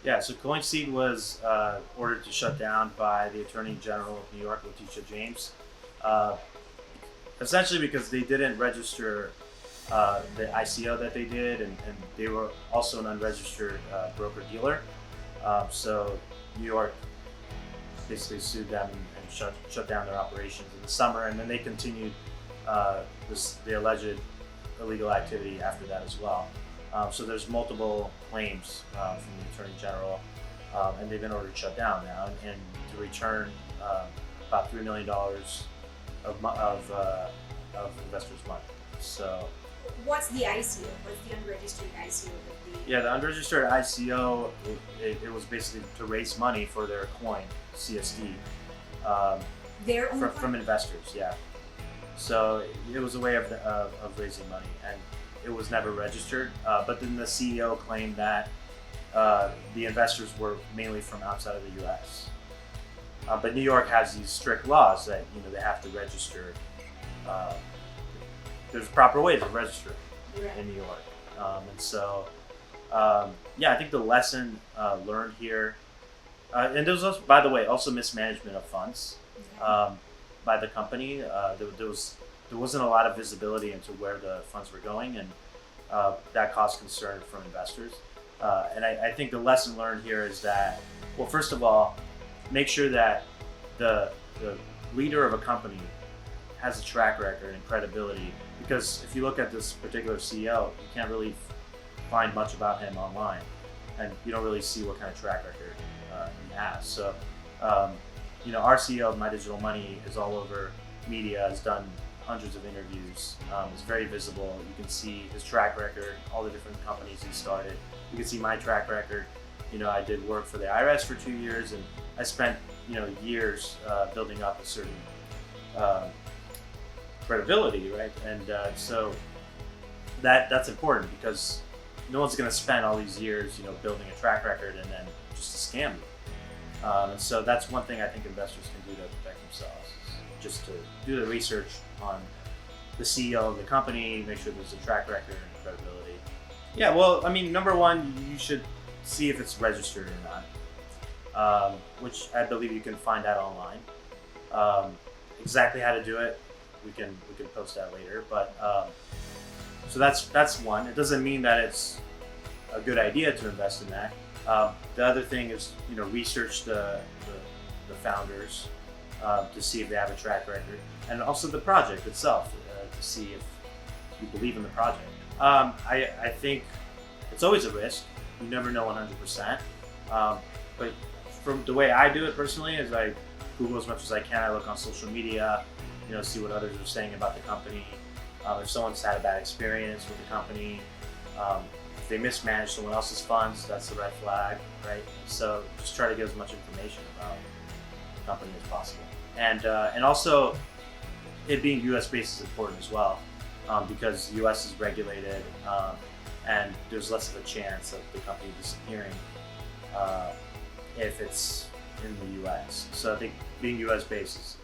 Yeah, so CoinSeed was ordered to shut down by the Attorney General of New York, Letitia James, uh, essentially because they didn't register the ICO that they did, and they were also an unregistered broker dealer. So New York basically sued them and shut down their operations in the summer, and then they continued the alleged illegal activity after that as well. So there's multiple claims from the Attorney General, and they've been ordered shut down now, and to return about $3 million of investors' money. So What's the ICO? What's the unregistered ICO that the yeah, the unregistered ICO, it was basically to raise money for their coin, CSD, their own from investors. Yeah. So it was a way of raising money, and it was never registered. But then the CEO claimed that the investors were mainly from outside of the U.S. But New York has these strict laws that they have to register. Uh, there's proper ways to register Right. in New York, and so yeah, I think the lesson learned here, and there was also, by the way, also mismanagement of funds by the company. There wasn't a lot of visibility into where the funds were going, and that caused concern from investors. And I think the lesson learned here is that, well, first of all, make sure that the leader of a company has a track record and credibility. Because if you look at this particular CEO, you can't really find much about him online, and you don't really see what kind of track record he has. So, our CEO of My Digital Money is all over media, has done hundreds of interviews, is very visible. You can see his track record, all the different companies he started. You can see my track record. I did work for the IRS for 2 years, and I spent years building up a certain credibility, right? And so that's important, because no one's going to spend all these years, building a track record and then just to scam you. And so that's one thing I think investors can do to protect themselves, is just to do the research on the CEO of the company, make sure there's a track record and credibility. Yeah, well, I mean, number one, you should see if it's registered or not, which I believe you can find out online. Exactly how to do it, we can post that later. But so that's one. It doesn't mean that it's a good idea to invest in that. The other thing is research the founders to see if they have a track record, and also the project itself to see if you believe in the project. I think it's always a risk. You never know 100%. But from the way I do it personally is I Google as much as I can. I look on social media, see what others are saying about the company. If someone's had a bad experience with the company, if they mismanage someone else's funds, that's a red flag, right? So just try to get as much information about the company as possible. And also, it being U.S. based is important as well, because the U.S. is regulated, and there's less of a chance of the company disappearing if it's in the U.S. So I think being U.S. based is